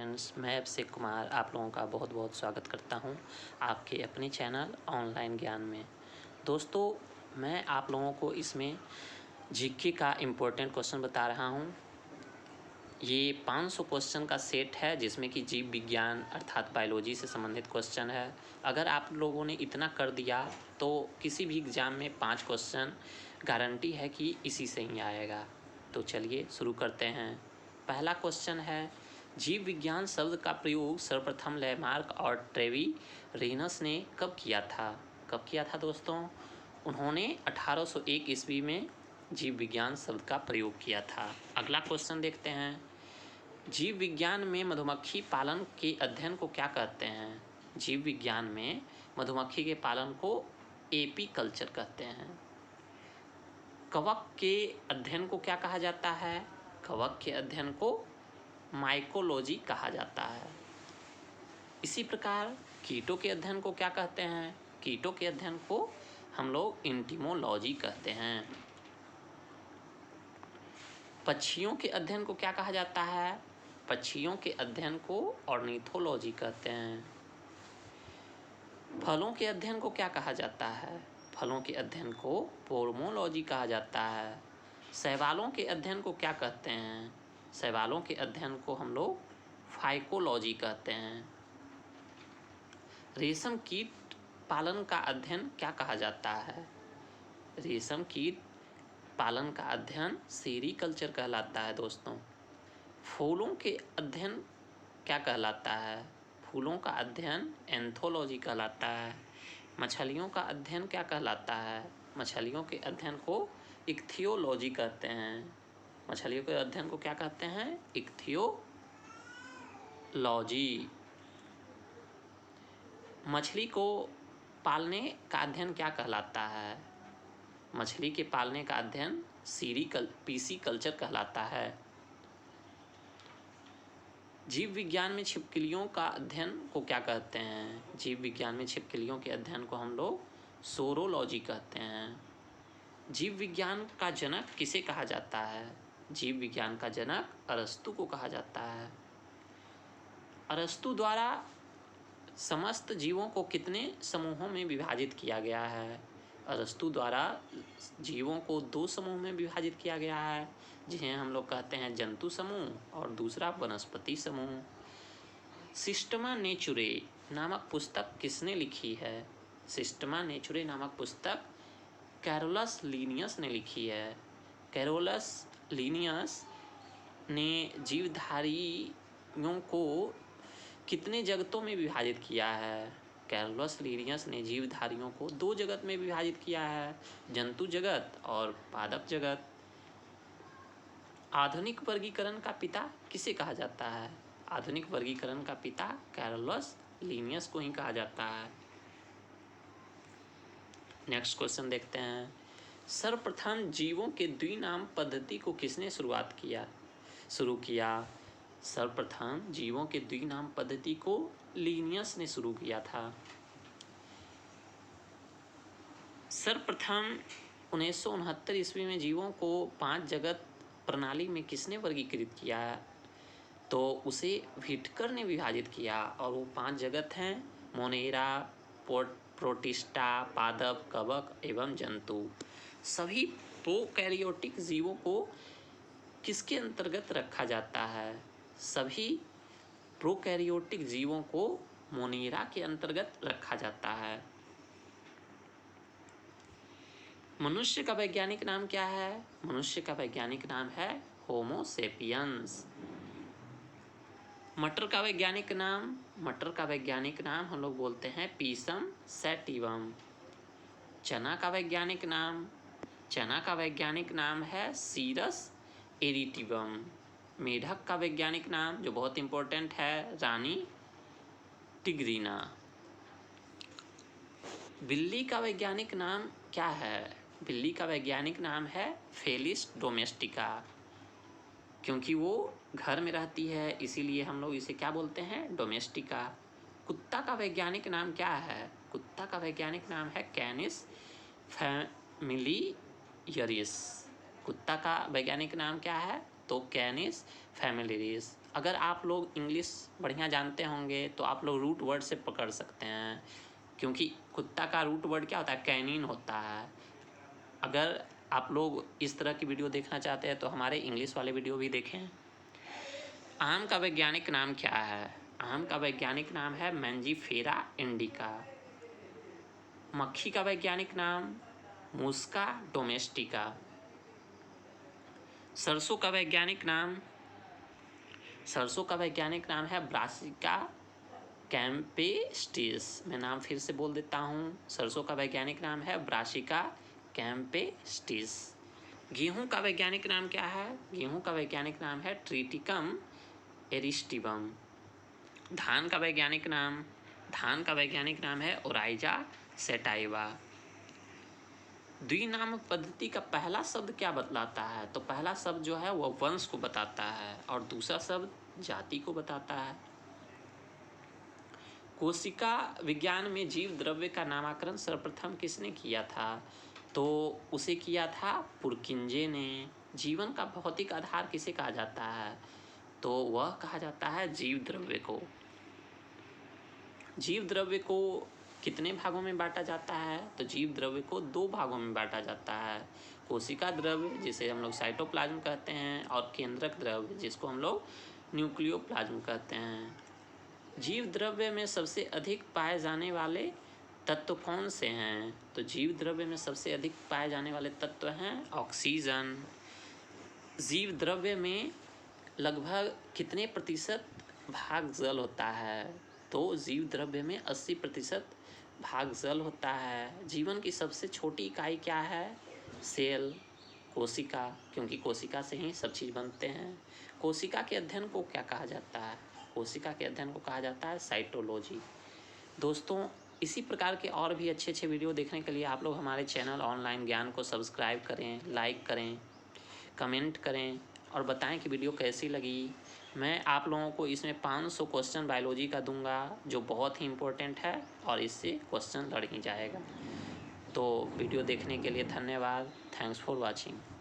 Friends, मैं अभिषेक कुमार आप लोगों का बहुत बहुत स्वागत करता हूं आपके अपने चैनल ऑनलाइन ज्ञान में। दोस्तों, मैं आप लोगों को इसमें जीके का इम्पोर्टेंट क्वेश्चन बता रहा हूं। ये 500 क्वेश्चन का सेट है जिसमें कि जीव विज्ञान अर्थात बायोलॉजी से संबंधित क्वेश्चन है। अगर आप लोगों ने इतना कर दिया तो किसी भी एग्ज़ाम में 5 क्वेश्चन गारंटी है कि इसी से ही आएगा। तो चलिए शुरू करते हैं। पहला क्वेश्चन है, जीव विज्ञान शब्द का प्रयोग सर्वप्रथम लैमार्क और ट्रेविरेनस ने कब किया था? कब किया था दोस्तों? उन्होंने 1801 ईस्वी में जीव विज्ञान शब्द का प्रयोग किया था। अगला क्वेश्चन देखते हैं, जीव विज्ञान में मधुमक्खी पालन के अध्ययन को क्या कहते हैं? जीव विज्ञान में मधुमक्खी के पालन को एपीकल्चर कहते हैं। कवक के अध्ययन को क्या कहा जाता है? कवक के अध्ययन को माइकोलॉजी कहा जाता है। इसी प्रकार कीटों के अध्ययन को क्या कहते हैं? कीटों के अध्ययन को हम लोग एंटिमोलॉजी कहते हैं। पक्षियों के अध्ययन को क्या कहा जाता है? पक्षियों के अध्ययन को ऑर्निथोलॉजी कहते हैं। फलों के अध्ययन को क्या कहा जाता है? फलों के अध्ययन को पोर्मोलॉजी कहा जाता है। शैवालों के अध्ययन को क्या कहते हैं? शैवालों के अध्ययन को हम लोग फाइकोलॉजी कहते हैं। रेशम कीट पालन का अध्ययन क्या कहा जाता है? रेशम कीट पालन का अध्ययन सेरीकल्चर कहलाता है दोस्तों। फूलों के अध्ययन क्या कहलाता है? फूलों का अध्ययन एंथोलॉजी कहलाता है। मछलियों का अध्ययन क्या कहलाता है? मछलियों के अध्ययन को इक्थियोलॉजी कहते हैं। मछलियों के अध्ययन को क्या कहते हैं? इक्थियोलॉजी। मछली को पालने का अध्ययन क्या कहलाता है? मछली के पालने का अध्ययन पीसीकल्चर कहलाता है। जीव विज्ञान में छिपकलियों का अध्ययन को क्या कहते हैं? जीव विज्ञान में छिपकलियों के अध्ययन को हम लोग सोरोलॉजी कहते हैं। जीव विज्ञान का जनक किसे कहा जाता है? जीव विज्ञान का जनक अरस्तु को कहा जाता है। अरस्तु द्वारा समस्त जीवों को कितने समूहों में विभाजित किया गया है? अरस्तु द्वारा जीवों को 2 समूह में विभाजित किया गया है, जिन्हें हम लोग कहते हैं जंतु समूह और दूसरा वनस्पति समूह। सिस्टमा नेचुरे नामक पुस्तक किसने लिखी है? सिस्टमा नेचुरे नामक पुस्तक कैरोलस लीनियस ने लिखी है। कैरोलस लीनियस ने जीवधारियों को कितने जगतों में विभाजित किया है? कैरोलस लीनियस ने जीवधारियों को 2 जगत में विभाजित किया है, जंतु जगत और पादप जगत। आधुनिक वर्गीकरण का पिता किसे कहा जाता है? आधुनिक वर्गीकरण का पिता कैरोलस लीनियस को ही कहा जाता है। नेक्स्ट क्वेश्चन देखते हैं, सर्वप्रथम जीवों के द्विनाम पद्धति को किसने शुरू किया? सर्वप्रथम जीवों के द्विनाम पद्धति को लीनियस ने शुरू किया था। सर्वप्रथम 1969 ईस्वी में जीवों को 5 जगत प्रणाली में किसने वर्गीकृत किया? तो उसे व्हिटकर ने विभाजित किया और वो 5 जगत हैं, मोनेरा, प्रोटिस्टा, पादप, कवक एवं जंतु। सभी प्रोकैरियोटिक जीवों को किसके अंतर्गत रखा जाता है? सभी प्रोकैरियोटिक जीवों को मोनेरा के अंतर्गत रखा जाता है। मनुष्य का वैज्ञानिक नाम क्या है? मनुष्य का वैज्ञानिक नाम है होमो सेपियंस। मटर का वैज्ञानिक नाम हम लोग बोलते हैं पीसम सैटिवम। चना का वैज्ञानिक नाम है सीरस एरिटिवम। मेढक का वैज्ञानिक नाम जो बहुत इंपॉर्टेंट है, रानी टिग्रिना। बिल्ली का वैज्ञानिक नाम क्या है? बिल्ली का वैज्ञानिक नाम है फेलिस डोमेस्टिका। क्योंकि वो घर में रहती है इसीलिए हम लोग इसे क्या बोलते हैं? डोमेस्टिका। कुत्ता का वैज्ञानिक नाम क्या है? कुत्ता का वैज्ञानिक नाम है कैनिस फैमिलियरिस। कुत्ता का वैज्ञानिक नाम क्या है? तो कैनिस फैमिलियरिस। अगर आप लोग इंग्लिश बढ़िया जानते होंगे तो आप लोग रूट वर्ड से पकड़ सकते हैं, क्योंकि कुत्ता का रूट वर्ड क्या होता है? कैनिन होता है। अगर आप लोग इस तरह की वीडियो देखना चाहते हैं तो हमारे इंग्लिश वाले वीडियो भी देखें। आम का वैज्ञानिक नाम क्या है? आम का वैज्ञानिक नाम है मैंजीफेरा इंडिका। मक्खी का वैज्ञानिक नाम मुस्का डोमेस्टिका। सरसों का वैज्ञानिक नाम है ब्रासिका कैम्पेस्टिस। मैं नाम फिर से बोल देता हूँ, सरसों का वैज्ञानिक नाम है ब्रासिका कैम्पेस्टिस। गेहूं का वैज्ञानिक नाम क्या है? गेहूं का वैज्ञानिक नाम है ट्रिटिकम एरिस्टिबम। धान का वैज्ञानिक नाम है ओराइजा सेटाइवा। द्विनाम पद्धति का पहला शब्द क्या बतलाता है? तो पहला शब्द जो है वह वंश को बताता है और दूसरा शब्द जाति को बताता है। कोशिका विज्ञान में जीव द्रव्य का नामकरण सर्वप्रथम किसने किया था? तो उसे किया था पुरकिंजे ने। जीवन का भौतिक आधार किसे कहा जाता है? तो वह कहा जाता है जीव द्रव्य को। जीव द्रव्य को कितने भागों में बांटा जाता है? तो जीव द्रव्य को 2 भागों में बांटा जाता है। कोशिका द्रव्य जिसे हम लोग साइटोप्लाज्म कहते हैं और केंद्रक द्रव्य जिसको हम लोग न्यूक्लियोप्लाज्म कहते हैं। जीव द्रव्य में सबसे अधिक पाए जाने वाले तत्व कौन से हैं? तो जीव द्रव्य में सबसे अधिक पाए जाने वाले तत्व हैं ऑक्सीजन। जीव द्रव्य में लगभग कितने प्रतिशत भाग जल होता है? तो जीव द्रव्य में 80% भाग जल होता है। जीवन की सबसे छोटी इकाई क्या है? सेल, कोशिका, क्योंकि कोशिका से ही सब चीज़ बनते हैं। कोशिका के अध्ययन को क्या कहा जाता है? कोशिका के अध्ययन को कहा जाता है साइटोलॉजी। दोस्तों, इसी प्रकार के और भी अच्छे अच्छे वीडियो देखने के लिए आप लोग हमारे चैनल ऑनलाइन ज्ञान को सब्सक्राइब करें, लाइक करें, कमेंट करें और बताएं कि वीडियो कैसी लगी। मैं आप लोगों को इसमें 500 क्वेश्चन बायोलॉजी का दूंगा जो बहुत ही इम्पोर्टेंट है और इससे क्वेश्चन लड़ ही जाएगा। तो वीडियो देखने के लिए धन्यवाद। Thanks for watching.